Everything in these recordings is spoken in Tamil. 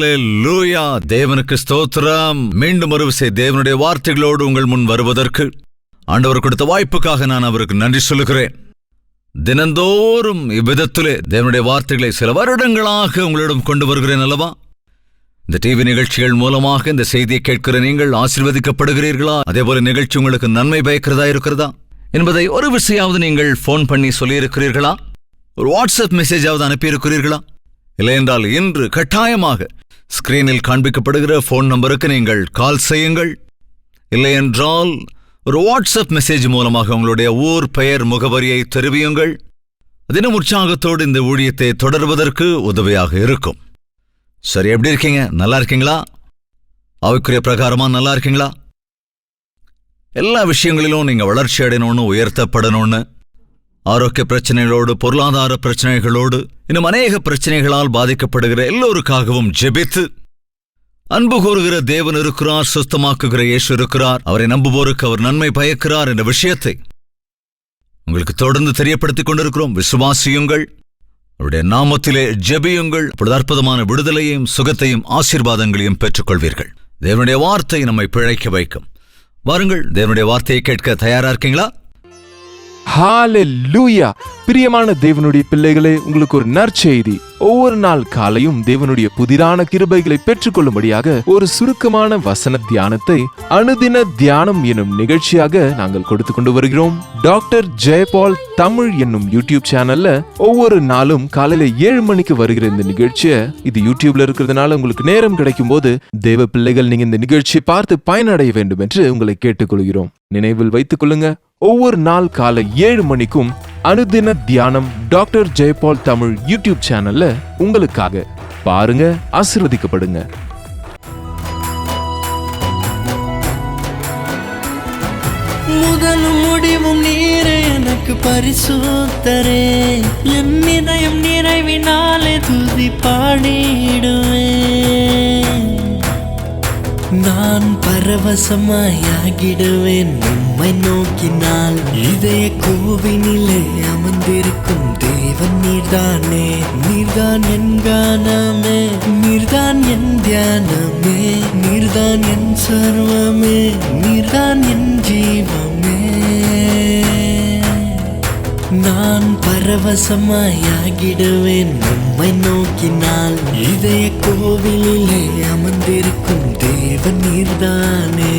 ஹல்லேலூயா! தேவனுக்கு ஸ்தோத்திரம். மீண்டும் ஒரு விசை தேவனுடைய வார்த்தைகளோடு உங்கள் முன் வருவதற்கு ஆண்டவர் கொடுத்த வாய்ப்புக்காக நான் அவருக்கு நன்றி சொல்லுகிறேன். தினந்தோறும் இவ்விதத்திலே தேவனுடைய வார்த்தைகளை சில வருடங்களாக உங்களிடம் கொண்டு வருகிறேன் அல்லவா? இந்த டிவி நிகழ்ச்சிகள் மூலமாக இந்த செய்தியை கேட்கிற நீங்கள் ஆசீர்வதிக்கப்படுகிறீர்களா? அதேபோல நிகழ்ச்சி உங்களுக்கு நன்மை பயக்கிறதா இருக்கிறதா என்பதை ஒரு விஷயாவது நீங்கள் போன் பண்ணி சொல்லியிருக்கிறீர்களா? ஒரு வாட்ஸ்அப் மெசேஜாவது அனுப்பியிருக்கிறீர்களா? இல்லையென்றால் இன்று கட்டாயமாக ஸ்கிரீனில் காண்பிக்கப்படுகிற போன் நம்பருக்கு நீங்கள் கால் செய்யுங்கள். இல்லையென்றால் ஒரு வாட்ஸ்அப் மெசேஜ் மூலமாக உங்களுடைய ஊர் பெயர் முகவரியை தெரிவியுங்கள். தினம் உற்சாகத்தோடு இந்த ஊழியத்தை தொடர்வதற்கு உதவியாக இருக்கும். சரி, எப்படி இருக்கீங்க? நல்லா இருக்கீங்களா? ஆவிக்குரிய பிரகாரமா நல்லா இருக்கீங்களா? எல்லா விஷயங்களிலும் நீங்க வளர்ச்சி அடையணும்னு, உயர்த்தப்படணும்னு, ஆரோக்கிய பிரச்சனைகளோடு, பொருளாதார பிரச்சனைகளோடு, இன்னும் அநேக பிரச்சனைகளால் பாதிக்கப்படுகிற எல்லோருக்காகவும் ஜெபித்து, அன்பு கூறுகிற தேவன் இருக்கிறார், சுத்தமாக்குகிற இயேசு இருக்கிறார், அவரை நம்புவோருக்கு அவர் நன்மை பயக்கிறார் என்ற விஷயத்தை உங்களுக்கு தொடர்ந்து தெரியப்படுத்திக் கொண்டிருக்கிறோம். விசுவாசியுங்கள், அவருடைய நாமத்திலே ஜெபியுங்கள். அப்பொழுது அற்புதமான விடுதலையையும் சுகத்தையும் ஆசீர்வாதங்களையும் பெற்றுக்கொள்வீர்கள். தேவனுடைய வார்த்தை நம்மை பிழைக்க வைக்கும். வாருங்கள், தேவனுடைய வார்த்தையை கேட்க தயாரா இருக்கீங்களா? ஹல்லேலூயா! பிரியமான தேவனுடைய பிள்ளைகளே, உங்களுக்கு ஒரு நற்செய்தி. ஒவ்வொரு நாள் காலையும் தேவனுடைய புதிரான கிருபைகளை பெற்றுக்கொள்ளும்படியாக ஒரு சுருக்கமான வசன தியானத்தை அனுதின தியானம் என்னும் நிகழ்ச்சியாக நாங்கள் கொடுத்து கொண்டு வருகிறோம். டாக்டர் ஜெயபால் தமிழ் என்னும் யூடியூப் சேனல்ல ஒவ்வொரு நாளும் காலையில 7 மணிக்கு வருகிற இந்த நிகழ்ச்சியை, இது யூடியூப்ல இருக்கிறதுனால உங்களுக்கு நேரம் கிடைக்கும் போது தேவ பிள்ளைகள் நீங்க இந்த நிகழ்ச்சியை பார்த்து பயனடைய வேண்டும் என்று உங்களை கேட்டுக்கொள்கிறோம். நினைவில் வைத்துக் கொள்ளுங்க, ஒவ்வொரு நாள் காலை 7 மணிக்கும் அனுதின தியானம் டாக்டர் ஜெயபால் தமிழ் யூடியூப் சேனல்ல உங்களுக்காக பாருங்க, ஆசீர்வதிக்கப்படுங்க. முதலும் முடிவும் நீரே, எனக்கு பரிசுத்தரே, என் இதயம் நிறைவினாலே துதி பாடிடுவேன். நான் பரவசமாயாகிடுவேன் உம்மை நோக்கினால். இதய கோவினிலே அமர்ந்திருக்கும் தேவன் நீர்தானே. நீர்தான் என் கானமே, நீர்தான் என் தியானமே, நீர்தான் என் சர்வமே, நீர்தான் என் ஜீவமே. நான் பரவசமாயாகிடுவேன் உம்மை நோக்கினால். இதய கோவிலிலே அமர்ந்திருக்கும் தேவன் நீர்தானே.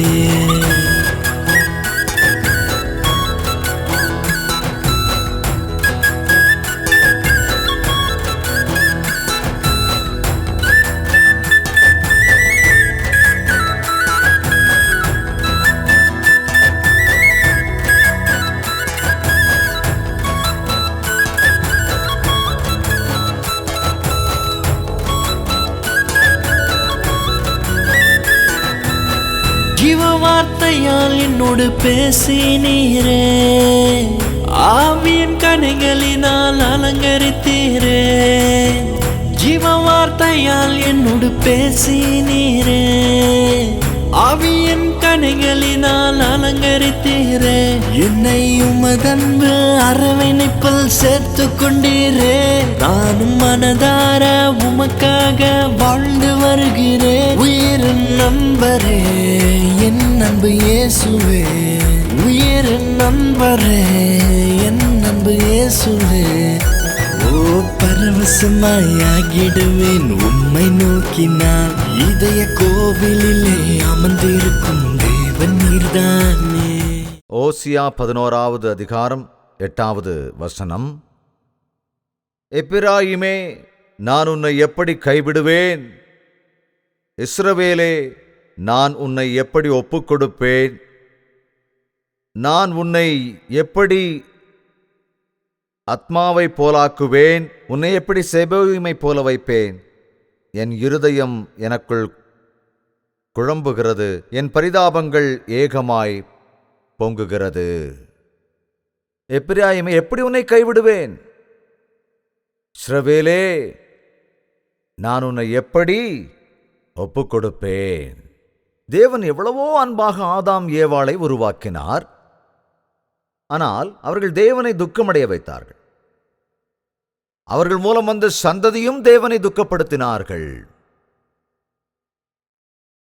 ஜீவ வார்த்தையால் என்னோடு பேசினீரே, ஆவியின் கனிகளினால் அலங்கரித்தீரே. ஜீவ வார்த்தையால் என்னோடு பேசினீரே, ஆவியின் கனிகளினால் அலங்கரித்தீரே. என்னை உமதன்பு அரவணைப்பில் சேர்த்து கொண்டீரே. நானும் மனதார உமக்காக வாழ்ந்து வருகிறேன். உயிரின் நண்பரே, என் அன்பு இயேசுவே, உயிரின் நண்பரே, என் அன்பு இயேசுவே. ஓ, பரவசமாயாகிடுவேன் உம்மை நோக்கினால். இதய கோவிலிலே அமர்ந்திருக்கும் தேவன் நீர்தானே. ஓசியா 11வது அதிகாரம் 8வது வசனம். எப்பிராயிமே, நான் உன்னை எப்படி கைவிடுவேன்? இஸ்ரவேலே, நான் உன்னை எப்படி ஒப்புக்கொடுப்பேன்? நான் உன்னை எப்படி ஆத்மாவை போலாக்குவேன்? உன்னை எப்படி செபோயிமை போல வைப்பேன்? என் இருதயம் எனக்குள் குழம்புகிறது, என் பரிதாபங்கள் ஏகமாய் பொங்குகிறது. எப்பிராயிமே, எப்படி உன்னை கைவிடுவேன்? இஸ்ரவேலே, நான் உன்னை எப்படி ஒப்புக்கொடுப்பேன்? தேவன் எவ்வளவோ அன்பாக ஆதாம் ஏவாளை உருவாக்கினார். ஆனால் அவர்கள் தேவனை துக்கமடைய வைத்தார்கள். அவர்கள் மூலம் வந்த சந்ததியும் தேவனை துக்கப்படுத்தினார்கள்.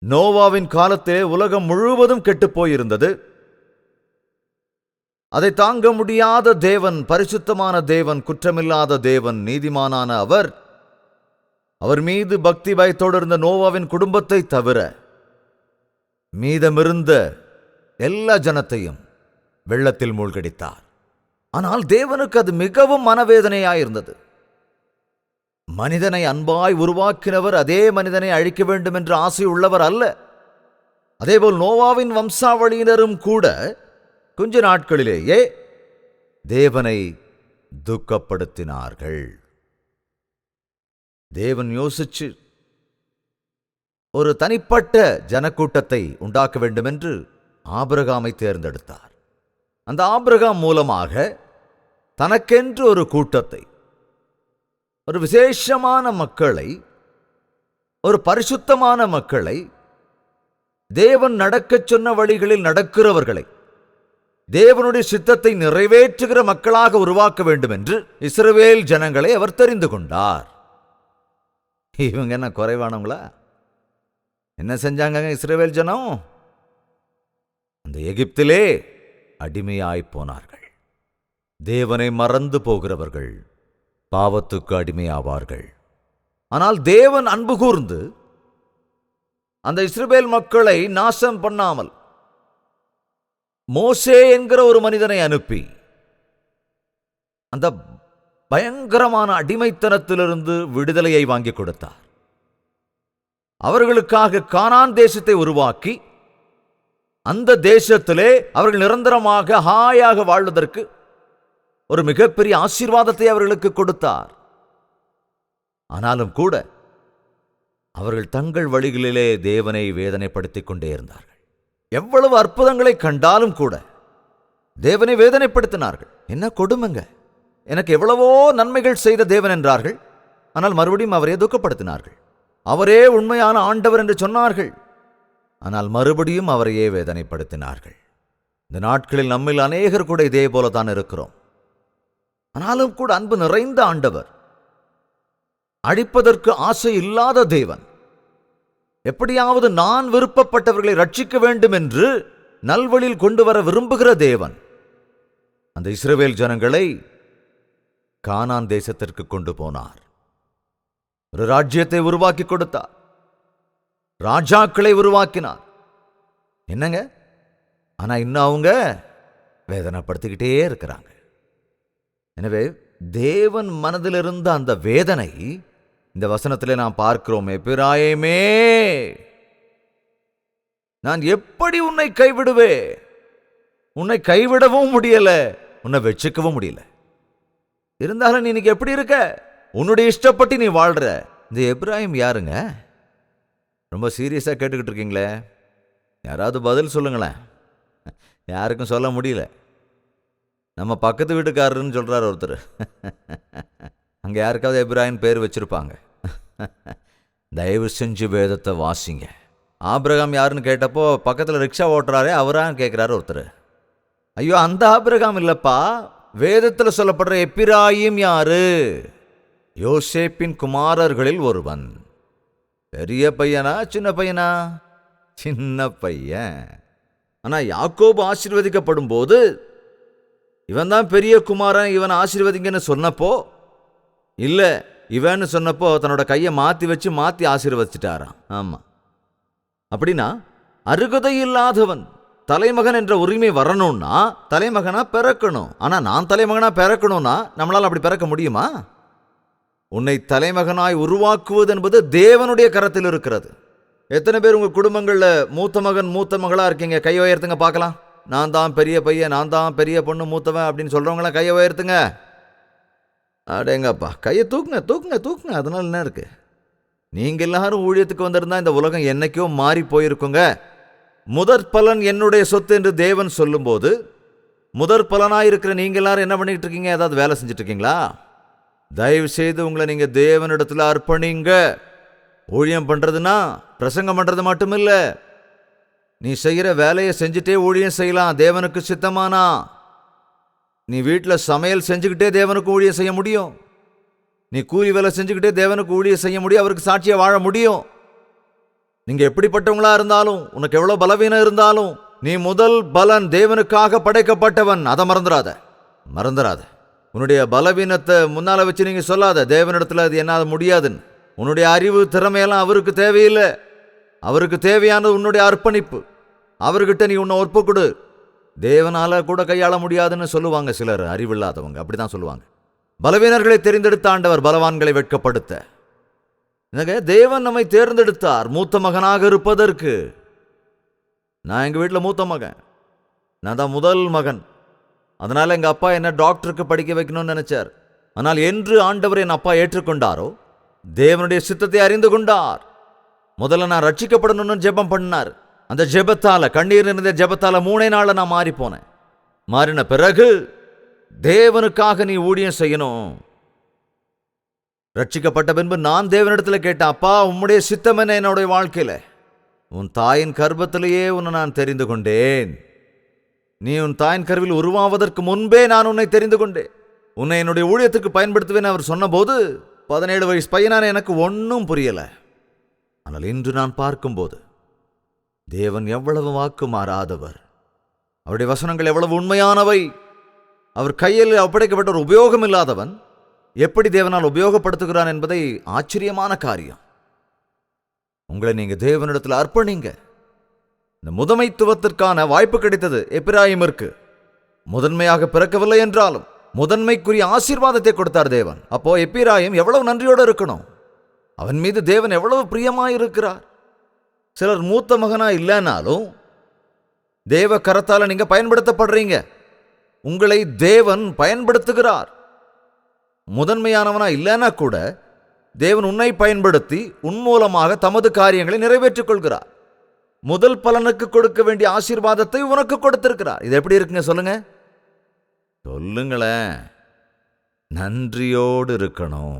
நோவாவின் காலத்திலே உலகம் முழுவதும் கெட்டுப் போயிருந்தது. அதை தாங்க முடியாத தேவன், பரிசுத்தமான தேவன், குற்றமில்லாத தேவன், நீதிமானான அவர் மீது பக்தி பயத்தோடு இருந்த நோவாவின் குடும்பத்தை தவிர மீதமிருந்த எல்லா ஜனத்தையும் வெள்ளத்தில் மூழ்கடித்தார். ஆனால் தேவனுக்கு அது மிகவும் மனவேதனையாயிருந்தது. மனிதனை அன்பாய் உருவாக்கினவர் அதே மனிதனை அழிக்க வேண்டும் என்ற ஆசை உள்ளவர் அல்ல. அதேபோல் நோவாவின் வம்சாவளியினரும் கூட கொஞ்ச நாட்களிலேயே தேவனை துக்கப்படுத்தினார்கள். தேவன் யோசிச்சு ஒரு தனிப்பட்ட ஜனக்கூட்டத்தை உண்டாக்க வேண்டும் என்று ஆபிரகாமை தேர்ந்தெடுத்தார். அந்த ஆபிரகாம் மூலமாக தனக்கென்று ஒரு கூட்டத்தை, ஒரு விசேஷமான மக்களை, ஒரு பரிசுத்தமான மக்களை, தேவன் நடக்கச் சொன்ன வழிகளில் நடக்கிறவர்களை, தேவனுடைய சித்தத்தை நிறைவேற்றுகிற மக்களாக உருவாக்க வேண்டும் என்று இஸ்ரவேல் ஜனங்களை அவர் தெரிந்து கொண்டார். இவங்க என்ன குறைவானவங்களா? என்ன செஞ்சாங்க இஸ்ரவேல் ஜனம்? அந்த எகிப்திலே அடிமையாய் போனார்கள். தேவனை மறந்து போகிறவர்கள் பாவத்துக்கு அடிமையாவார்கள். ஆனால் தேவன் அன்பு கூர்ந்து அந்த இஸ்ரவேல் மக்களை நாசம் பண்ணாமல் மோசே என்கிற ஒரு மனிதனை அனுப்பி அந்த பயங்கரமான அடிமைத்தனத்திலிருந்து விடுதலையை வாங்கி கொடுத்தார். அவர்களுக்காக கானான் தேசத்தை உருவாக்கி அந்த தேசத்திலே அவர்கள் நிரந்தரமாக ஹாயாக வாழ்வதற்கு ஒரு மிகப்பெரிய ஆசீர்வாதத்தை அவர்களுக்கு கொடுத்தார். ஆனாலும் கூட அவர்கள் தங்கள் வழிகளிலே தேவனை வேதனைப்படுத்திக் கொண்டே இருந்தார்கள். எவ்வளவு அற்புதங்களை கண்டாலும் கூட தேவனை வேதனைப்படுத்தினார்கள். என்ன கொடுமைங்க! எனக்கு எவ்வளவோ நன்மைகள் செய்த தேவன் என்றார்கள். ஆனால் மறுபடியும் அவரே துக்கப்படுத்தினார்கள். அவரே உண்மையான ஆண்டவர் என்று சொன்னார்கள். ஆனால் மறுபடியும் அவரையே வேதனைப்படுத்தினார்கள். இந்த நாட்களில் நம்மில் அநேகர் கூட இதே போலதான் இருக்கிறோம். ஆனாலும் கூட அன்பு நிறைந்த ஆண்டவர், அழிப்பதற்கு ஆசை இல்லாத தேவன், எப்படியாவது நான் விருப்பப்பட்டவர்களை ரட்சிக்க வேண்டும் என்று நல்வழியில் கொண்டு வர விரும்புகிற தேவன் அந்த இஸ்ரவேல் ஜனங்களை கானான் தேசத்திற்கு கொண்டு போனார். ஒரு ராஜ்யத்தை உருவாக்கி கொடுத்தார். ராஜாக்களை உருவாக்கினார். என்னங்க, ஆனா இன்னும் அவங்க வேதனைப்படுத்திக்கிட்டே இருக்கிறாங்க. எனவே தேவன் மனதில் இருந்த அந்த வேதனை இந்த வசனத்திலே நாம் பார்க்கிறோம். எப்பிராயமே, நான் எப்படி உன்னை கைவிடுவே? உன்னை கைவிடவும் முடியல, உன்னை வச்சுக்கவும் முடியல. இருந்தாலும் நீ இன்னைக்கு எப்படி இருக்க? உன்னுடைய இஷ்டப்பட்டு நீ வாழ்ற. இந்த எப்ராஹிம் யாருங்க? ரொம்ப சீரியஸா கேட்டுக்கிட்டு இருக்கீங்களே, யாராவது பதில் சொல்லுங்களேன். யாருக்கும் சொல்ல முடியல. நம்ம பக்கத்து வீட்டுக்காரருன்னு சொல்றாரு ஒருத்தர். அங்க யாருக்காவது எப்ராஹிம் பேர் வச்சிருப்பாங்க. தயவு செஞ்சு வேதத்தை வாசிங்க. ஆபிரகாம் யாருன்னு கேட்டப்போ பக்கத்தில் ரிக்ஷா ஓட்டுறாரே அவரான்னு கேட்குறாரு ஒருத்தர். ஐயோ, அந்த ஆபிரகாம் இல்லப்பா, வேதத்தில் சொல்லப்படுற எப்பிராயிம் யாரு? யோசேப்பின் குமாரர்களில் ஒருவன். பெரிய பையனா சின்ன பையனா? சின்ன பையன். ஆனா யாக்கோபு ஆசீர்வதிக்கப்படும் போது இவன் தான் பெரிய குமாரன், இவன் ஆசீர்வதிங்கன்னு சொன்னப்போ இல்ல, இவன்னு சொன்னப்போ தன்னோட கையை மாத்தி ஆசீர்வதிச்சிட்டாராம். ஆமா, அப்படின்னா அருகதை இல்லாதவன் தலைமகன் என்ற உரிமை வரணும்னா தலைமகனா பிறக்கணும். ஆனா நான் தலைமகனா பிறக்கணும்னா நம்மளால அப்படி பிறக்க முடியுமா? உன்னை தலைமகனாய் உருவாக்குவது என்பது தேவனுடைய கரத்தில் இருக்கிறது. எத்தனை பேர் உங்க குடும்பங்கள்ல மூத்த மகன் மூத்த மகளா இருக்கீங்க? கையை உயர்த்துங்க பார்க்கலாம். நான் தான் பெரிய பையன், நான் தான் பெரிய பொண்ணு, மூத்தவன் அப்படின்னு சொல்றவங்களாம் கையை உயர்த்துங்க. அடேங்கப்பா, கையை தூக்குங்க தூக்குங்க தூக்குங்க. அதனால என்ன இருக்கு? நீங்க எல்லாரும் ஊழியத்துக்கு வந்திருந்தா இந்த உலகம் என்னைக்கோ மாறி போயிருக்குங்க. முதற் பலன் என்னுடைய சொத்து என்று தேவன் சொல்லும்போது முதற் பலனாயிருக்கிற நீங்க எல்லாரும் என்ன பண்ணிட்டு இருக்கீங்க? ஏதாவது வேலை செஞ்சுட்டு இருக்கீங்களா? தயவு செய்து உங்களை நீங்க தேவனிடத்துல அர்ப்பணிங்க. ஊழியம் பண்றதுன்னா பிரசங்கம் பண்றது மட்டும் இல்ல, நீ செய்கிற வேலையை செஞ்சுட்டே ஊழியம் செய்யலாம் தேவனுக்கு சித்தமானா. நீ வீட்டில் சமையல் செஞ்சுக்கிட்டே தேவனுக்கு ஊழியம் செய்ய முடியும். நீ கூலி வேலை செஞ்சுக்கிட்டே தேவனுக்கு ஊழியம் செய்ய முடியும். அவருக்கு சாட்சியா வாழ முடியும். நீங்க எப்படிப்பட்டவங்களா இருந்தாலும், உனக்கு எவ்வளவு பலவீனம் இருந்தாலும், நீ முதல் பலன் தேவனுக்காக படைக்கப்பட்டவன். அதை மறந்துடாத. உன்னுடைய பலவீனத்தை முன்னால வச்சு நீங்க சொல்லாத, தேவனிடத்துல அது என்னால முடியாதுன்னு. உன்னுடைய அறிவு திறமையெல்லாம் அவருக்கு தேவையில்லை. அவருக்கு தேவையானது உன்னுடைய அர்ப்பணிப்பு. அவர்கிட்ட நீ உன்னை ஒப்பு கொடு. தேவனால கூட கையாள முடியாதுன்னு சொல்லுவாங்க சிலர், அறிவில்லாதவங்க அப்படிதான் சொல்லுவாங்க. பலவீனர்களை தெரிந்தெடுத்த ஆண்டவர் பலவான்களை வெட்கப்படுத்த. தேவன் நம்மை தேர்ந்தெடுத்தார் மூத்த மகனாக இருப்பதற்கு. நான் எங்க வீட்டில் மூத்த மகன், நான் தான் முதல் மகன். அதனால எங்க அப்பா என்ன டாக்டருக்கு படிக்க வைக்கணும்னு நினைச்சார். ஆனால் என்று ஆண்டவர் என் அப்பா ஏற்றுக்கொண்டாரோ, தேவனுடைய சித்தத்தை அறிந்து கொண்டார். முதல்ல நான் ரட்சிக்கப்படணும்னு ஜெபம் பண்ணார். அந்த ஜெபத்தால, கண்ணீர் நிறைந்த ஜெபத்தால 3 நாள்ல நான் மாறி போனேன். மாறின பிறகு தேவனுக்காக நீ ஊழியம் செய்யணும். ரட்சிக்கப்பட்ட பின்பு நான் தேவனிடத்துல கேட்டேன், அப்பா உம்முடைய சித்தம் என்ன என்னுடைய வாழ்க்கையில? உன் தாயின் கர்ப்பத்திலேயே உன்னை நான் தெரிந்து கொண்டேன். நீ உன் தாயின் கருவில் உருவாவதற்கு முன்பே நான் உன்னை தெரிந்து கொண்டேன். உன்னை என்னுடைய ஊழியத்துக்கு பயன்படுத்துவேன் அவர் சொன்னபோது 17 வயசு பையனான எனக்கு ஒன்றும் புரியல. ஆனால் இன்று நான் பார்க்கும்போது தேவன் எவ்வளவு வாக்கு மாறாதவர், அவருடைய வசனங்கள் எவ்வளவு உண்மையானவை. அவர் கையில் ஒப்படைக்கப்பட்ட ஒரு உபயோகம் இல்லாதவன் எப்படி தேவனால் உபயோகப்படுத்துகிறான் என்பதை ஆச்சரியமான காரியம். உங்களை நீங்க தேவனிடத்தில் அர்ப்பணிங்க. இந்த முதன்மைத்துவத்திற்கான வாய்ப்பு கிடைத்தது எப்பிராயிமிற்கு. முதன்மையாக பிறக்கவில்லை என்றாலும் முதன்மைக்குரிய ஆசீர்வாதத்தை கொடுத்தார் தேவன். அப்போ எப்பிராயிம் எவ்வளவு நன்றியோடு இருக்கணும். அவன் மீது தேவன் எவ்வளவு பிரியமாயிருக்கிறார். சிலர் மூத்த மகனா இல்லைனாலும் தேவ கரத்தால நீங்க பயன்படுத்தப்படுறீங்க. உங்களை தேவன் பயன்படுத்துகிறார். முதன்மையானவனா இல்லைன்னா கூட தேவன் உன்னை பயன்படுத்தி உன் மூலமாக தமது காரியங்களை நிறைவேற்றிக் கொள்கிறார். முதல் பலனுக்கு கொடுக்க வேண்டிய ஆசீர்வாதத்தை உனக்கு கொடுத்திருக்கிறார். இது எப்படி இருக்குங்க சொல்லுங்களேன். நன்றியோடு இருக்கணும்.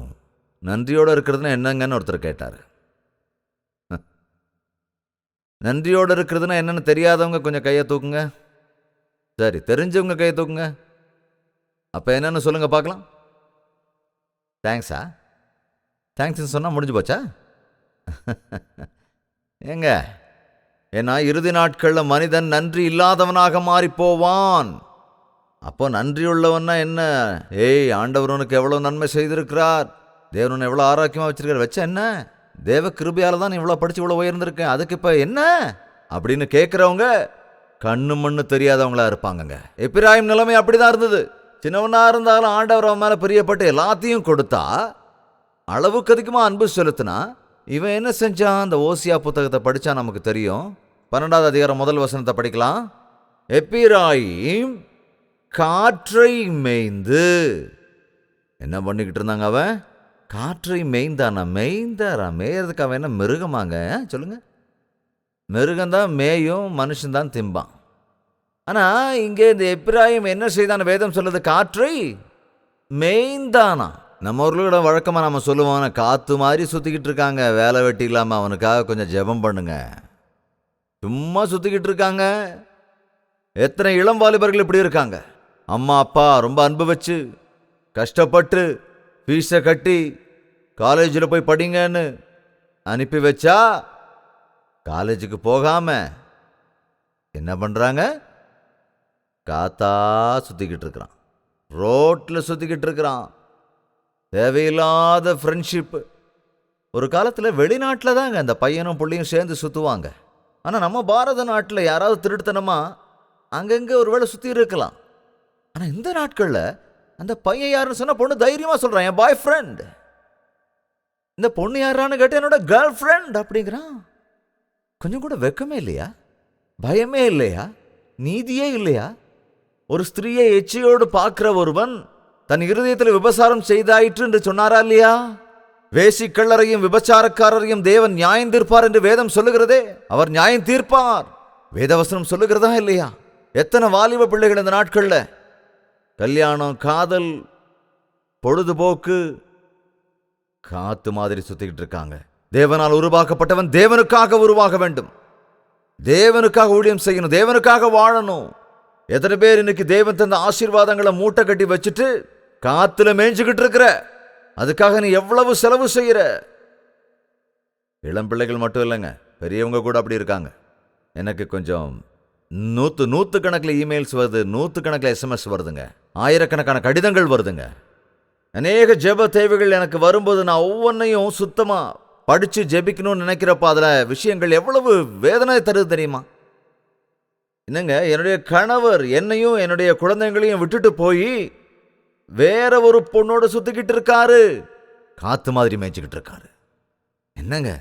நன்றியோடு இருக்கிறதுனா என்னங்கன்னு ஒருத்தர் கேட்டார். நன்றியோடு இருக்கிறதுனா என்னன்னு தெரியாதவங்க கொஞ்சம் கையை தூக்குங்க. சரி, தெரிஞ்சவங்க கையை தூக்குங்க. அப்ப என்னன்னு சொல்லுங்க பார்க்கலாம். தேங்க்ஸா? தேங்க்ஸ் சொன்னா முடிஞ்சு போச்சா? ஏங்க, ஏன்னா இறுதி நாட்கள்ல மனிதன் நன்றி இல்லாதவனாக மாறி போவான். அப்போ நன்றியுள்ளவன்னா என்ன? ஏய், ஆண்டவர் உனக்கு எவ்வளவு நன்மை செய்திருக்கிறார், தேவன் உன்னை எவ்வளவு ஆரோக்கியமா வச்சிருக்கார், வச்ச என்ன? தேவ கிருபையால தான் இவ்வளவு படிச்சு இவ்வளவு உயர்ந்திருக்கேன், அதுக்கு இப்ப என்ன அப்படின்னு கேட்கிறவங்க கண்ணு மண்ணு தெரியாதவங்களா இருப்பாங்கங்க. எப்பிராயிம் நிலைமை அப்படிதான் இருந்தது. சின்னவனா இருந்தாலும் ஆண்டவர் அவன் மேல பிரியப்பட்டு எல்லாத்தையும் கொடுத்தா, அளவுக்கு அதிகமா அன்பு செலுத்தினா, இவன் என்ன செஞ்சான்? அந்த ஓசியா புத்தகத்தை படிச்சா நமக்கு தெரியும். 12வது அதிகாரம் 1 வசனத்தை படிக்கலாம். எப்பிராயிம் காற்றை மேய்ந்து என்ன பண்ணிக்கிட்டு இருந்தாங்க? அவன் காற்றை மேய்ந்தானா? மேயறதுக்கு அவன் என்ன மிருகமாங்க? சொல்லுங்க. மிருகம்தான் மேயும், மனுஷன்தான் திம்பான். ஆனா இங்கே இந்த எப்பிராயிம் என்ன செய்தான்? வேதம் சொல்லுது காற்றை மேய்ந்தானா. நம்ம ஊர்களோட வழக்கமா நம்ம சொல்லுவோம், காத்து மாதிரி சுத்திக்கிட்டு இருக்காங்க, வேலை வெட்டி இல்லாம, அவனுக்காக கொஞ்சம் ஜெபம் பண்ணுங்க. சும்மா சுத்திக்கிட்டு இருக்காங்க. எத்தனை இளம் வாலிபர்கள் இப்படி இருக்காங்க. அம்மா அப்பா ரொம்ப அன்பு வச்சு கஷ்டப்பட்டு ஃபீஸை கட்டி காலேஜில் போய் படிங்கன்னு அனுப்பி வச்சா, காலேஜுக்கு போகாம என்ன பண்றாங்க? காத்தா சுத்திக்கிட்டு இருக்கிறான், ரோட்ல சுத்திக்கிட்டு இருக்கிறான். தேவையில்லாத ஃப்ரெண்ட்ஷிப்பு. ஒரு காலத்தில் வெளிநாட்டில் தாங்க அந்த பையனும் பிள்ளையும் சேர்ந்து சுற்றுவாங்க. ஆனால் நம்ம பாரத நாட்டில் யாராவது திருட்டுத்தனமா அங்கங்கே ஒரு வேளை சுற்றி இருக்கலாம். ஆனால் இந்த நாட்களில் அந்த பையன் யாருன்னு சொன்னால் பொண்ணு தைரியமாக சொல்கிறான், என் பாய் ஃப்ரெண்ட். இந்த பொண்ணு யாரான்னு கேட்டால் என்னோட கேர்ள் ஃப்ரெண்ட் அப்படிங்கிறான். கொஞ்சம் கூட வெக்கமே இல்லையா? பயமே இல்லையா? நீதியே இல்லையா? ஒரு ஸ்திரீயை எச்சையோடு பார்க்கிற ஒருவன் தன் இருதயத்தில் விபசாரம் செய்தாயிற்று என்று சொன்னாரா இல்லையா? வேசிக்கள்ளரையும் விபச்சாரக்காரரையும் தேவன் நியாயம் தீர்ப்பார் என்று வேதம் சொல்லுகிறதே. அவர் நியாயம் தீர்ப்பார். வேதவசனம் சொல்லுகிறதா இல்லையா? எத்தனை வாலிப பிள்ளைகள் இந்த நாட்கள்ல கல்யாணம், காதல், பொழுதுபோக்கு, காத்து மாதிரி சுத்திக்கிட்டு இருக்காங்க. தேவனால் உருவாக்கப்பட்டவன் தேவனுக்காக உருவாக வேண்டும். தேவனுக்காக ஊழியம் செய்யணும், தேவனுக்காக வாழணும். எத்தனை பேர் இன்னைக்கு தேவன் தந்த ஆசீர்வாதங்களை மூட்டை கட்டி வச்சுட்டு காத்துல மேய்ஞ்சுக்கிட்டு இருக்கிற? அதுக்காக நீ எவ்வளவு செலவு செய்யற? இளம் பிள்ளைகள் மட்டும் இல்லைங்க, பெரியவங்க கூட அப்படி இருக்காங்க. எனக்கு கொஞ்சம் நூற்றுக்கணக்கில் இமெயில்ஸ் வருது, நூற்றுக்கணக்கில் SMS வருதுங்க, ஆயிரக்கணக்கான கடிதங்கள் வருதுங்க. அநேக ஜெப தேவைகள் எனக்கு வரும்போது நான் ஒவ்வொன்றையும் சுத்தமாக படித்து ஜெபிக்கணும்னு நினைக்கிறப்ப அதில் விஷயங்கள் எவ்வளவு வேதனை தருது தெரியுமா? என்னங்க, என்னுடைய கணவர் என்னையும் என்னுடைய குழந்தைங்களையும் விட்டுட்டு போய் வேற ஒரு பொண்ணோட சுத்திக்கிட்டு இருக்காரு, காத்து மாதிரி மேய்ச்சிக்கிட்டு இருக்காரு. என்னங்க,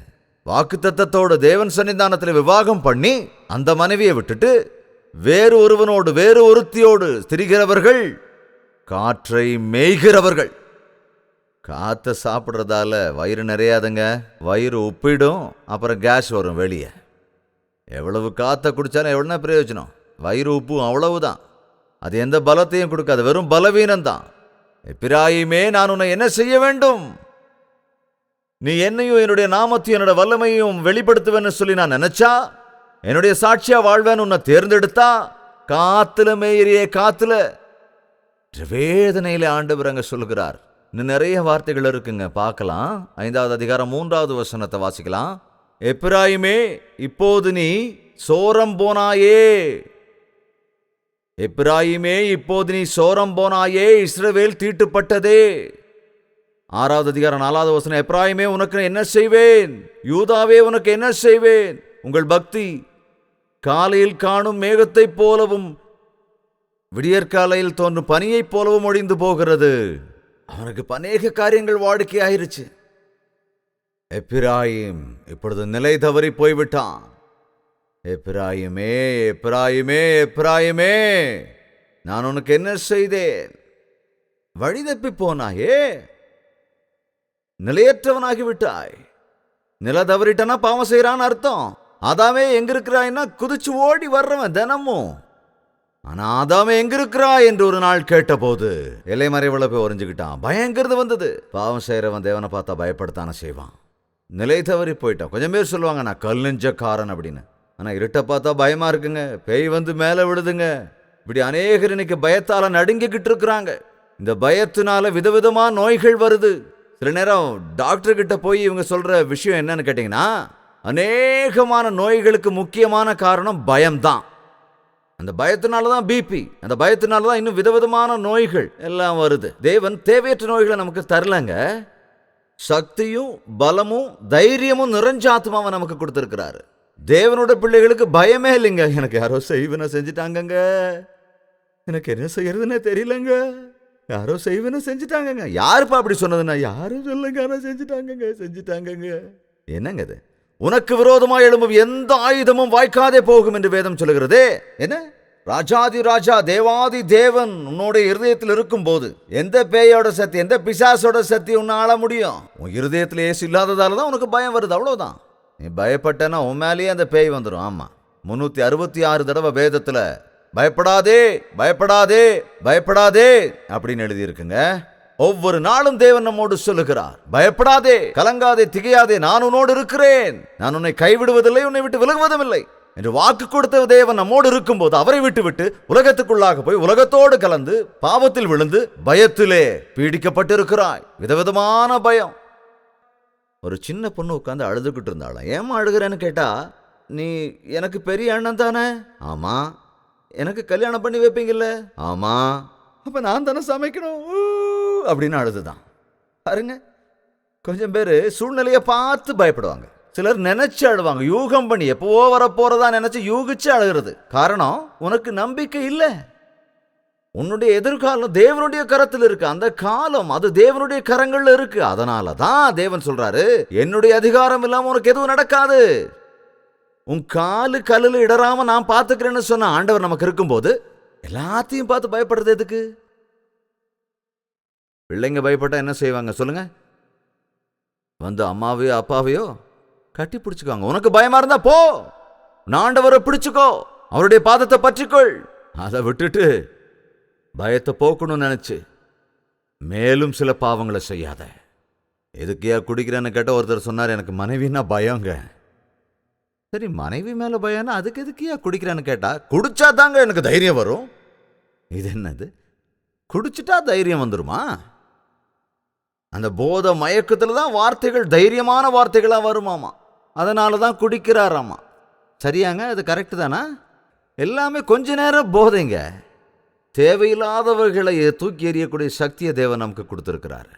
வாக்குத்தத்தத்தோடு தேவன் சன்னிதானத்தில் விவாகம் பண்ணி அந்த மனைவியை விட்டுட்டு வேறு ஒருவனோடு வேறு ஒருத்தியோடு திரிகிறவர்கள் காற்றை மேய்கிறவர்கள். காற்றை சாப்பிட்றதால வயிறு நிறையாதுங்க, வயிறு உப்பிடும், அப்புறம் கேஸ் வரும் வெளியே. எவ்வளவு காற்றை குடித்தாலும் எவ்வளோ பிரயோஜனம்? வயிறு உப்பும் அவ்வளவுதான், அது எந்த பலத்தையும் கொடுக்காது, வெறும் பலவீனம்தான். எப்பிராயிமே, நான் உன்னை என்ன செய்ய வேண்டும்? நீ என்னையும் என்னுடைய நாமத்தையும் என்னோட வல்லமையும் வெளிப்படுத்துவேன்னு சொல்லி நான் நினைச்சா, என்னுடைய சாட்சியா வாழ்வேன்னு உன்னை தேர்ந்தெடுத்தா, காத்துல மேயறியே காத்துல வேதனையில ஆண்டவர் அங்க சொல்லுகிறார். இன்னும் நிறைய வார்த்தைகள் இருக்குங்க, பார்க்கலாம். 5வது அதிகாரம் 3வது வசனத்தை வாசிக்கலாம். எப்பிராயிமே, இப்போது நீ சோரம் போனாயே. எப்பிராயிமே, இப்போது நீ சோரம் போனாயே, இஸ்ரவேல் தீட்டுப்பட்டதே. 6வது அதிகாரம் 4வது வசனம். எப்பிராயிமே, உனக்கு என்ன செய்வேன்? யூதாவே, உனக்கு என்ன செய்வேன்? உங்கள் பக்தி காலையில் காணும் மேகத்தைப் போலவும் விடியற்காலையில் தோன்றும் பனியைப் போலவும் ஒழிந்து போகிறது. அவனுக்கு அநேக காரியங்கள் வாடிக்கையாயிருச்சு. எப்பிராயிம் இப்பொழுது நிலை தவறி போய்விட்டான். எப்பிராயிமே, எப்பிராயிமே, எப்பிராயிமே, நான் உனக்கு என்ன செய்தேன்? வழி தப்பி போனாயே, நிலையற்றவனாகிவிட்டாய். நில தவறிட்டனா பாவம் செய்யறான்னு அர்த்தம். ஆதாமே எங்க இருக்கிறாய்னா குதிச்சு ஓடி வர்றவன் தினமும். ஆனா ஆதாமே எங்க இருக்கிறாய் என்று ஒரு நாள் கேட்ட போது எல்லைமறைவுல போய் ஒரிஞ்சுக்கிட்டான். பயங்கிறது வந்தது. பாவம் செய்யறவன் தேவனை பார்த்தா பயப்படத்தானே செய்வான். நிலை தவறி போயிட்டான். கொஞ்சம் பேர் சொல்லுவாங்க நான் கல் நெஞ்சக்காரன் அப்படின்னு. ஆனா இருட்ட பார்த்தா பயமா இருக்குங்க, பேய் வந்து மேல விடுதுங்க. இப்படி அநேகர் இன்னைக்கு பயத்தால நடுங்கிக்கிட்டு இருக்கிறாங்க. இந்த பயத்தினால விதவிதமா நோய்கள் வருது. சில நேரம் டாக்டர் கிட்ட போய் இவங்க சொல்ற விஷயம் என்னன்னு கேட்டீங்கன்னா, அநேகமான நோய்களுக்கு முக்கியமான காரணம் பயம்தான். அந்த பயத்தினாலதான் பிபி, அந்த பயத்தினாலதான் இன்னும் விதவிதமான நோய்கள் எல்லாம் வருது. தேவன் தேவையற்ற நோய்களை நமக்கு தரலங்க. சக்தியும் பலமும் தைரியமும் நிறைஞ்ச ஆத்மாவை நமக்கு கொடுத்திருக்கிறாரு. தேவனோட பிள்ளைகளுக்கு பயமே இல்லைங்க. எனக்கு யாரோ செய்வன செஞ்சுட்டாங்கங்க, எனக்கு என்ன செய்யறதுன்னு தெரியலங்க, யாரோ செய்வன செஞ்சுட்டாங்கங்க. யாருப்பா அப்படி சொன்னதுன்னா, யாரும் சொல்லுங்க, ஆனா செஞ்சுட்டாங்கங்க. என்னங்க இது? உனக்கு விரோதமாக எழும்பும் எந்த ஆயுதமும் வாய்க்காதே போகும் என்று வேதம் சொல்லுகிறதே. என்ன? ராஜாதி ராஜா தேவாதி தேவன் உன்னோட இருதயத்தில் இருக்கும் போது எந்த பேயோட சக்தி, எந்த பிசாசோட சக்தி உன்னை ஆள முடியும்? உன் இருதயத்தில் ஏசு இல்லாததால தான் உனக்கு பயம் வருது, அவ்வளவுதான். நீ பயப்பட்டனா உன் மேலேயே அந்த பேய் வந்துடும். ஆமா, 366 தடவை வேதத்துல பயப்படாதே பயப்படாதே பயப்படாதே அப்படின்னு எழுதியிருக்குங்க. ஒவ்வொரு நாளும் தேவன் நம்மோடு சொல்லுகிறார், பயப்படாதே, கலங்காதே, திகையாதே, நான் உன்னோடு இருக்கிறேன், நான் உன்னை கைவிடுவதில்லை, உன்னை விட்டு விலகுவதும் இல்லை என்று வாக்கு கொடுத்த தேவன் நம்மோடு இருக்கும்போது அவரை விட்டு உலகத்துக்குள்ளாக போய் உலகத்தோடு கலந்து பாவத்தில் விழுந்து பயத்திலே பீடிக்கப்பட்டிருக்கிறாய். விதவிதமான பயம். ஒரு சின்ன பொண்ணு உட்காந்து அழுதுகிட்டு இருந்தாலும், ஏமா அழுகிறேன்னு கேட்டா, நீ எனக்கு பெரிய அண்ணன் தானே? ஆமா. எனக்கு கல்யாணம் பண்ணி வைப்பீங்கல்ல? ஆமா. அப்ப நான் தானே சமைக்கணும் அப்படின்னு அழுதுதான். பாருங்க, கொஞ்சம் பேரு சூழ்நிலையை பார்த்து பயப்படுவாங்க, சிலர் நினைச்சு அழுவாங்க, யூகம் பண்ணி எப்பவோ வரப்போறதா நினைச்சு யூகிச்சு அழுகிறது. காரணம், உனக்கு நம்பிக்கை இல்லை. உன்னுடைய எதிர்காலம் தேவனுடைய கரத்தில் இருக்கு. அந்த காலம் அது தேவனுடைய கரங்கள்ல இருக்கு. அதனாலதான் தேவன் சொல்றாரு, என்னுடைய அதிகாரம் இல்லாம உனக்கு எதுவும் நடக்காது. உன் காலு கல்லுல இடராம நான் பாத்துக்கிறேன்னு சொன்ன ஆண்டவர் நமக்கு இருக்கும்போது எல்லாத்தையும் பார்த்து பயப்படுறது எதுக்கு? பிள்ளைங்க பயப்பட்டா என்ன செய்வாங்க சொல்லுங்க? வந்து அம்மாவையோ அப்பாவையோ கட்டி பிடிச்சுக்குவாங்க. உனக்கு பயமா இருந்தா போ, ஆண்டவரை பிடிச்சுக்கோ, அவருடைய பாதத்தை பற்றிக்கொள். அதை விட்டுட்டு பயத்தை போக்கணும்னு நினைச்சு மேலும் சில பாவங்களை செய்யாத. எதுக்கையா குடிக்கிறேன்னு கேட்ட ஒருத்தர் சொன்னார், எனக்கு மனைவின்னா பயங்க. சரி, மனைவி மேல பயம்னா அதுக்கு எதுக்கையா குடிக்கிறேன்னு கேட்டா, குடிச்சா தாங்க எனக்கு தைரியம் வரும். இது என்னது? குடிச்சிட்டா தைரியம் வந்துருமா? அந்த போத மயக்கத்துல தான் வார்த்தைகள் தைரியமான வார்த்தைகளா வருமாமா. அதனால தான் குடிக்கிறாராமா. சரியாங்க? அது கரெக்டு தானா? எல்லாமே கொஞ்ச நேரம் போதைங்க. தேவையில்லாதவர்களை தூக்கி எறியக்கூடிய சக்தியை தேவன் நமக்கு கொடுத்திருக்கிறார்.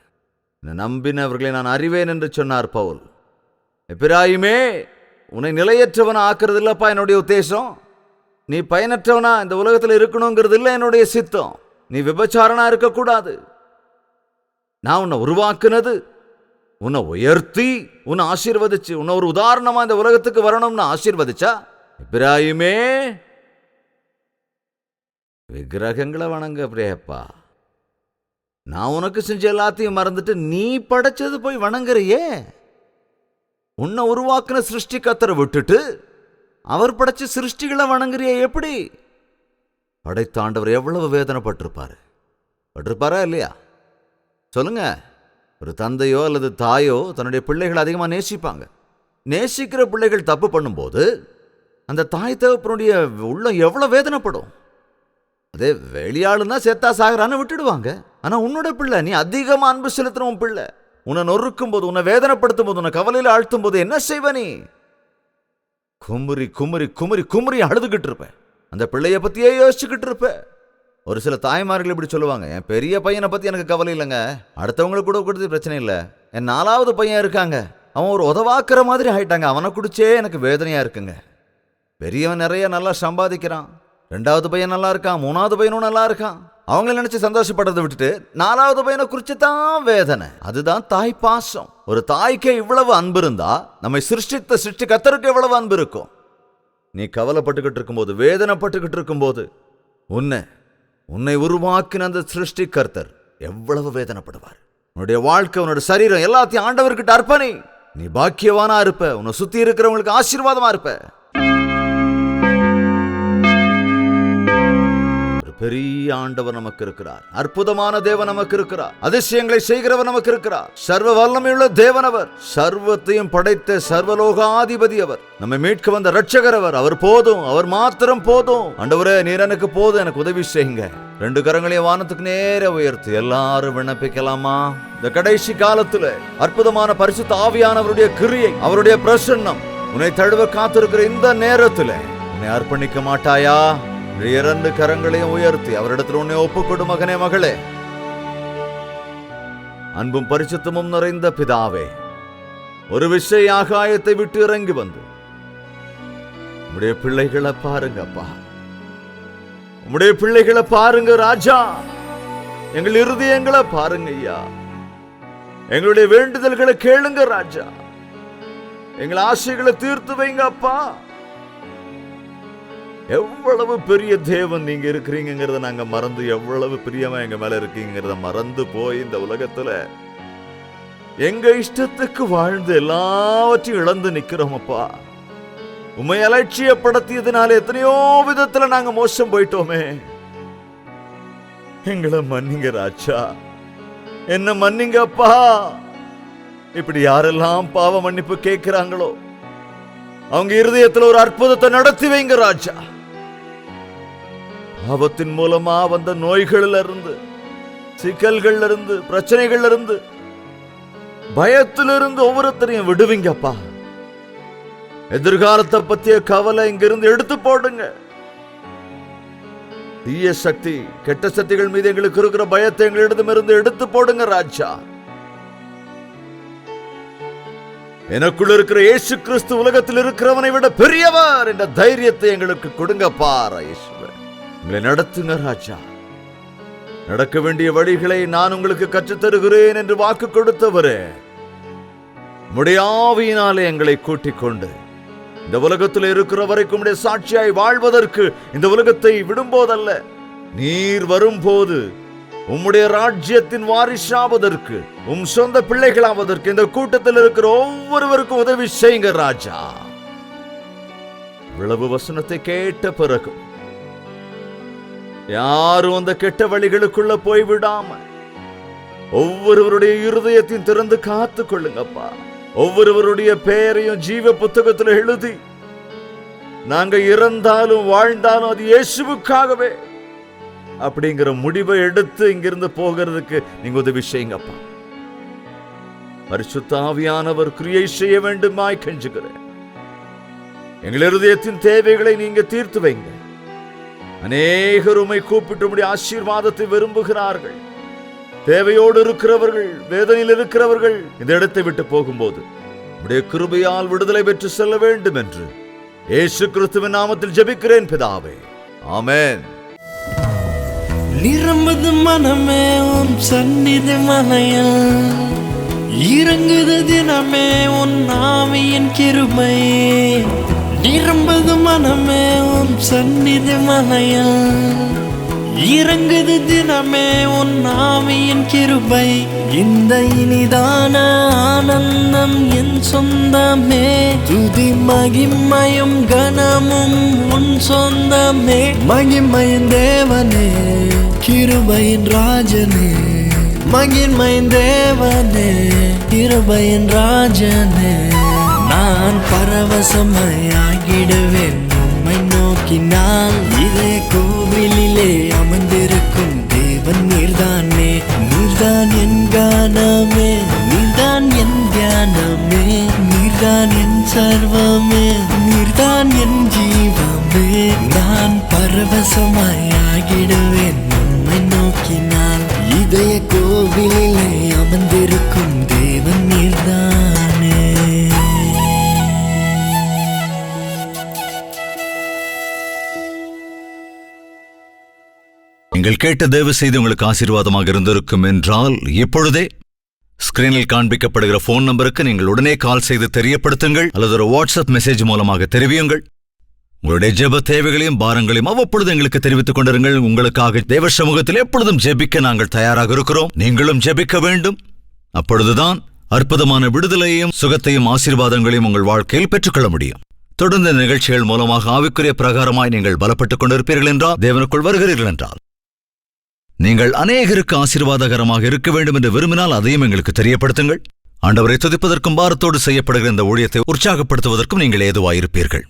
நம்பினவர்களை நான் அறிவேன் என்று சொன்னார் பவுல். எப்பிராயிமே, உன்னை நிலையற்றவனா ஆக்குறது இல்லப்பா என்னுடைய உத்தேசம். நீ பயனற்றவனா இந்த உலகத்தில் இருக்கணுங்கிறது இல்லை என்னுடைய சித்தம். நீ விபச்சாரனா இருக்கக்கூடாது. நான் உன்னை உருவாக்குனது, உன்னை உயர்த்தி உன்னை ஆசீர்வதிச்சு உன்னை ஒரு உதாரணமா இந்த உலகத்துக்கு வரணும்னு ஆசீர்வதிச்சா, எப்பிராயிமே விக்கிரகங்களை வணங்க அப்படியேப்பா. நான் உனக்கு செஞ்ச எல்லாத்தையும் மறந்துட்டு நீ படைச்சது போய் வணங்குறியே. உன்னை உருவாக்குன சிருஷ்டி கத்தரை விட்டுட்டு அவர் படைச்ச சிருஷ்டிகளை வணங்குறியே எப்படி? படைத்தாண்டவர் எவ்வளவு வேதனைப்பட்டிருப்பாரா இல்லையா? சொல்லுங்க. ஒரு தந்தையோ அல்லது தாயோ தன்னுடைய பிள்ளைகளை அதிகமாக நேசிப்பாங்க. நேசிக்கிற பிள்ளைகள் தப்பு பண்ணும்போது அந்த தாய் தகப்பனுடைய உள்ளம் எவ்வளவு வேதனைப்படும். அதே வெளியாளுன்னா செத்தா சாகரான்னு விட்டுடுவாங்க. ஆனா உன்னோட பிள்ளை, நீ அதிகமா அன்பு செலுத்தின உன் பிள்ளை உன்னை நொறுக்கும் போது, உன்னை வேதனைப்படுத்தும் போது, உன்னை கவலையில ஆழ்த்தும் போது என்ன செய்வ நீ? குமுறி குமுறி குமுறி குமுறி அழுதுகிட்டு இருப்ப. அந்த பிள்ளைய பத்தியே யோசிச்சுக்கிட்டு இருப்ப. ஒரு சில தாய்மார்கள் இப்படி சொல்லுவாங்க, என் பெரிய பையனை பத்தி எனக்கு கவலை இல்லைங்க, அடுத்தவங்களுக்கு கூட கொடுத்து பிரச்சனை இல்லை, என் 4வது பையன் இருக்காங்க, அவன் ஒரு உதவாக்குற மாதிரி ஆயிட்டாங்க, அவனை குடிச்சே எனக்கு வேதனையா இருக்குங்க. பெரியவன் நிறைய நல்லா சம்பாதிக்கிறான், 2வது பையன் நல்லா இருக்கான், 3வது பையனும் நல்லா இருக்கான், அவங்கள நினைச்சு சந்தோஷப்படுறதை விட்டுட்டு 4வது பையனை குறிச்சு தான் வேதனை. அதுதான் தாய் பாசம். ஒரு தாய்க்கு இவ்வளவு அன்பு இருந்தா நம்மை சிருஷ்டித்த சிருஷ்டி கர்த்தருக்கு எவ்வளவு அன்பு இருக்கும்? நீ கவலைப்பட்டுக்கிட்டு இருக்கும்போது, வேதனைப்பட்டுக்கிட்டு இருக்கும்போது, உன்னை உருவாக்கின அந்த சிருஷ்டி கர்த்தர் எவ்வளவு வேதனைப்படுவார். உன்னுடைய வாழ்க்கை, உன்னோட சரீரம் எல்லாத்தையும் ஆண்டவர்கிட்ட அர்ப்பணி. நீ பாக்கியவானா இருப்ப, உன்னை சுத்தி இருக்கிறவங்களுக்கு ஆசீர்வாதமா இருப்ப. பெரிய ஆண்டவர் நமக்கு இருக்கிறார், அற்புதமான தேவன் நமக்கு இருக்கிறார், அதிசயங்களை செய்கிறவர் நமக்கு இருக்கிறார், சர்வ வல்லமையுள்ள தேவன் அவர், சர்வத்தையும் படைத்த சர்வலோகாதிபதி அவர், நம்மை மீட்க வந்த ரட்சகர் அவர். அவர் போதும், அவர் மாத்திரம் போதும். ஆண்டவரே, நீர் எனக்கு போதும், எனக்கு உதவி செய்யுங்க. 2 கரங்களையும் வானத்துக்கு நேர உயர்த்தி எல்லாரும் விண்ணப்பிக்கலாமா? இந்த கடைசி காலத்துல அற்புதமான பரிசுத்த ஆவியானவருடைய கிரியை, அவருடைய பிரசன்னம் உன்னை தழுவ காத்திருக்கிற இந்த நேரத்துல உன்னை அர்ப்பணிக்க மாட்டாயா? 2 கரங்களையும் உயர்த்தி அவரிடத்தில் உன்னை ஒப்புக்கொடு. மகனே, மகளே, அன்பும் பரிசுத்தமும் நிறைந்த பிதாவே, ஒரு விஷய ஆகாயத்தை விட்டு இறங்கி வந்து உம்முடைய பிள்ளைகளை பாருங்கப்பா, உம்முடைய பிள்ளைகளை பாருங்க ராஜா, எங்கள் இருதயங்களை பாருங்க ஐயா, எங்களுடைய வேண்டுதல்களை கேளுங்க ராஜா, எங்கள் ஆசைகளை தீர்த்து வைங்க அப்பா. எவ்வளவு பெரிய தேவன் நீங்க இருக்கிறீங்கிறத நாங்க மறந்து, எவ்வளவு பிரியமா எங்க மேல இருக்கீங்கிறத மறந்து போய் இந்த உலகத்துல எங்க இஷ்டத்துக்கு வாழ்ந்து எல்லாவற்றையும் இழந்து நிக்கிறோம் அப்பா. உம்மை அலட்சியப்படுத்தியதுனால எத்தனையோ விதத்துல நாங்க மோசம் போயிட்டோமே. எங்களை மன்னிங்க ராஜா, என்ன மன்னிங்க அப்பா. இப்படி யாரெல்லாம் பாவ மன்னிப்பு கேட்கிறாங்களோ அவங்க இருதயத்துல ஒரு அற்புதத்தை நடத்தி வைங்க ராஜா. பாவத்தின் மூலமா வந்த நோய்கள்ல இருந்து, சிக்கல்கள்ல இருந்து, பிரச்சனைகள்ல இருந்து, பயத்திலிருந்து ஒவ்வொருத்தரையும் விடுவீங்கப்பா. எதிர்காலத்தை பத்திய கவலை இங்கிருந்து எடுத்து போடுங்க. தீய சக்தி, கெட்ட சக்திகள் மீது எங்களுக்கு இருக்கிற பயத்தை எங்களிடமிருந்து எடுத்து போடுங்க ராஜா. எனக்குள்ள இருக்கிற இயேசு கிறிஸ்து உலகத்தில் இருக்கிறவனை விட பெரியவர் என்ற தைரியத்தை எங்களுக்கு கொடுங்கப்பா. உங்களை நடத்துங்க ராஜா. நடக்க வேண்டிய வழிகளை நான் உங்களுக்கு கற்றுத் தருகிறேன் என்று வாக்கு கொடுத்தவரே, உம்முடைய ஆவியினாலே எங்களை கூட்டிக் கொண்டு இந்த உலகத்தில் இருக்கிற வரைக்கும் உம்முடைய சாட்சியாய் வாழ்வதற்கு, இந்த உலகத்தை விடும்போதல்ல, நீர் வரும்போது உம்முடைய ராஜ்யத்தின் வாரிசாவதற்கு, உம் சொந்த பிள்ளைகளாவதற்கு இந்த கூட்டத்தில் இருக்கிற ஒவ்வொருவருக்கும் உதவி செய்யுங்க ராஜா. இவ்வளவு வசனத்தை கேட்ட பிறகு யாரும் அந்த கெட்ட வழிகளுக்குள்ள போய்விடாம ஒவ்வொருவருடைய இருதயத்தையும் திறந்து காத்து கொள்ளுங்கப்பா. ஒவ்வொருவருடைய பெயரையும் ஜீவ புத்தகத்தில் எழுதி, நாங்க இறந்தாலும் வாழ்ந்தாலும் அது இயேசுவுக்காகவே அப்படிங்கிற முடிவை எடுத்து இங்கிருந்து போகிறதுக்கு நீங்க உதவி செய்யுங்கப்பா. பரிசுத்த ஆவியானவர் கிரியை செய்ய வேண்டுமாய் கெஞ்சுகிறேன். எங்கள் இருதயத்தின் தேவைகளை நீங்க தீர்த்து வைங்க. அநேகர் உம்மை கூப்பிட்டு ஆசீர்வாதத்தை விரும்புகிறார்கள். தேவையோடு இருக்கிறவர்கள், வேதனையில் இருக்கிறவர்கள் இந்த இடத்தை விட்டு போகும்போது உம்முடைய கிருபையால் விடுதலை பெற்று செல்ல வேண்டும் என்று இயேசு கிறிஸ்துவின் நாமத்தில் ஜெபிக்கிறேன் பிதாவே, ஆமென். நிரம்புது மனமே உன் சந்நிதி மலையில், இறங்குது தினமே உன் ஆவியின் கிருபை. நிரம்புது மனமே உன் சந்நிதி மலையில், இறங்குது தினமே உன் ஆவியின் கிருபை. இந்த இனிதான ஆனந்தம் என் சொந்தமே, துதி மகிமையும் கனமும் உன் சொந்தமே. மகிமையின் தேவனே, கிருபையின் ராஜனே, மகிமையின் தேவனே, கிருபையின் ராஜனே. நான் பரவசமாகிடுவேன் உம்மை நோக்கினால், இதய கோவிலிலே அமர்ந்திருக்கும் தேவன் நீர்தானே. நீர்தான் என் கானமே, நீர்தான் என் தியானமே, நீர்தான் என் சர்வமே, நீர்தான் என் ஜீவமே. நான் பரவசமாகிடுவேன் உம்மை நோக்கினால், இதய கோவிலிலே அமர்ந்திருக்கும் தேவன் நீர்தானே. நீங்கள் கேட்ட தேவ செய்தி உங்களுக்கு ஆசீர்வாதமாக இருந்திருக்கும் என்றால் இப்பொழுதே ஸ்கிரீனில் காண்பிக்கப்படுகிற போன் நம்பருக்கு நீங்கள் உடனே கால் செய்து தெரியப்படுத்துங்கள், அல்லது ஒரு வாட்ஸ்அப் மெசேஜ் மூலமாக தெரிவியுங்கள். உங்களுடைய ஜெப தேவைகளையும் பாரங்களையும் அவ்வப்பொழுது எங்களுக்கு தெரிவித்துக் கொண்டிருங்கள். உங்களுக்காக தேவ சமூகத்தில் எப்பொழுதும் ஜெபிக்க நாங்கள் தயாராக இருக்கிறோம். நீங்களும் ஜெபிக்க வேண்டும். அப்பொழுதுதான் அற்புதமான விடுதலையையும் சுகத்தையும் ஆசீர்வாதங்களையும் உங்கள் வாழ்க்கையில் பெற்றுக்கொள்ள முடியும். தொடர்ந்து நிகழ்ச்சிகள் மூலமாக ஆவிக்குரிய பிரகாரமாய் நீங்கள் பலப்பட்டுக் கொண்டிருப்பீர்கள் என்றால், தேவனுக்குள் வருகிறீர்கள் என்றால், நீங்கள் அநேகருக்கு ஆசீர்வாதகரமாக இருக்க வேண்டும் என்று விரும்பினால் அதையும் எங்களுக்கு தெரியப்படுத்துங்கள். ஆண்டவரை துதிப்பதற்கும் பாரத்தோடு செய்யப்படுகிற இந்த ஊழியத்தை உற்சாகப்படுத்துவதற்கும் நீங்கள் ஏதுவாயிருப்பீர்கள்.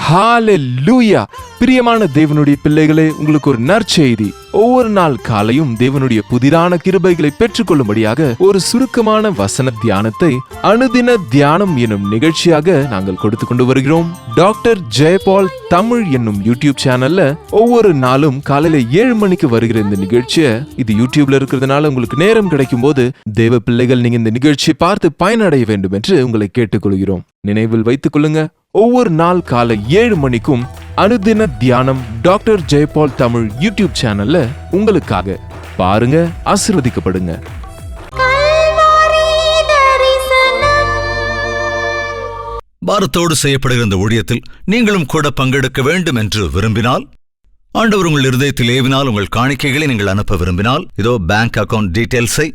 ஹalleluya! பிரியமான தேவனுடைய பிள்ளைகளே, உங்களுக்கு ஒரு நற்செய்தி. ஒவ்வொரு நாள் காலையும் தேவனுடைய புதிரான கிருபைகளை பெற்றுக்கொள்ளும்படியாக ஒரு சுருக்கமான வசன தியானத்தை அனுதின தியானம் என்னும் நிகழ்ச்சியாக நாங்கள் கொடுத்து கொண்டு வருகிறோம். டாக்டர் ஜெயபால் தமிழ் என்னும் யூடியூப் சேனல்ல ஒவ்வொரு நாளும் காலையில 7 மணிக்கு வருகிற இந்த நிகழ்ச்சியை, இது யூடியூப்ல இருக்கிறதுனால உங்களுக்கு நேரம் கிடைக்கும் போது தேவ பிள்ளைகள் நீங்க இந்த நிகழ்ச்சியை பார்த்து பயனடைய வேண்டும் என்று உங்களை கேட்டுக்கொள்கிறோம். நினைவில் வைத்துக் கொள்ளுங்க, ஒவ்வொரு நாள் காலை 7 மணிக்கும் அனுதின தியானம் டாக்டர் ஜெயபால் தமிழ் யூடியூப் சேனல்ல உங்களுக்காக பாருங்க, ஆசீர்வதிக்கப்படுங்க. பாரத்தோடு செய்யப்படுகிற இந்த ஊழியத்தில் நீங்களும் கூட பங்கெடுக்க வேண்டும் என்று விரும்பினால், ஆண்டவர் உங்கள் இருதயத்தில் ஏவினால், உங்கள் காணிக்கைகளை நீங்கள் அனுப்ப விரும்பினால், இதோ பேங்க் அக்கவுண்ட் டீடைல்ஸை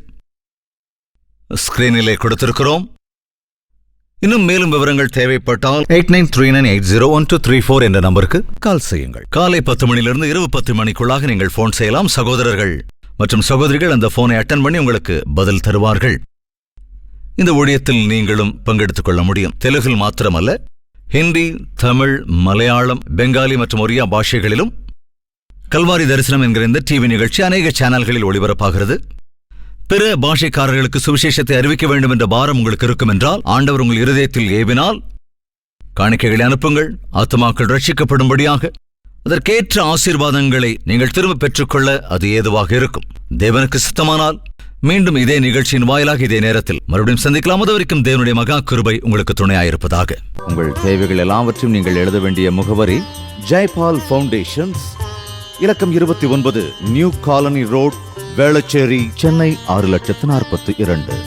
ஸ்கிரீனிலே கொடுத்திருக்கிறோம். இன்னும் மேலும் விவரங்கள் தேவைப்பட்டால் 8939801234 என்ற நம்பருக்கு கால் செய்யுங்கள். காலை 10 மணியிலிருந்து இரவு 10 மணிக்குள்ளாக நீங்கள் போன் செய்யலாம். சகோதரர்கள் மற்றும் சகோதரிகள் அந்த போனை அட்டன் பண்ணி உங்களுக்கு பதில் தருவார்கள். இந்த ஊழியத்தில் நீங்களும் பங்கெடுத்துக் கொள்ள முடியும். தெலுங்கில் மாத்திரமல்ல, ஹிந்தி, தமிழ், மலையாளம், பெங்காலி மற்றும் ஒரியா பாஷைகளிலும் கல்வாரி தரிசனம் என்கிற இந்த டிவி நிகழ்ச்சி அநேக சேனல்களில் ஒளிபரப்பாகிறது. பிற பாஷைக்காரர்களுக்கு சுவிசேஷத்தை அறிவிக்க வேண்டும் என்ற பாரம் உங்களுக்கு இருக்கும் என்றால், ஆண்டவர் உங்கள் இருதயத்தில் ஏவினால் காணிக்கைகளை அனுப்புங்கள். ஆத்துமாக்கள் ரட்சிக்கப்படும்படியாக அதற்கேற்ற ஆசீர்வாதங்களை நீங்கள் திரும்ப பெற்றுக்கொள்ள அது ஏதுவாக இருக்கும். தேவனுக்கு சித்தமானால் மீண்டும் இதே நிகழ்ச்சியின் வாயிலாக இதே நேரத்தில் மறுபடியும் சந்திக்கலாம். அதுவரைக்கும் தேவனுடைய மகா கிருபை உங்களுக்கு துணையாயிருப்பதாக. உங்கள் தேவைகள் எல்லாவற்றையும் நீங்கள் எழுத வேண்டிய முகவரி ஜெயபால் ஃபவுண்டேஷன்ஸ், இலக்கம் 29, new colony road, Velachery, Chennai 6,42,00,000.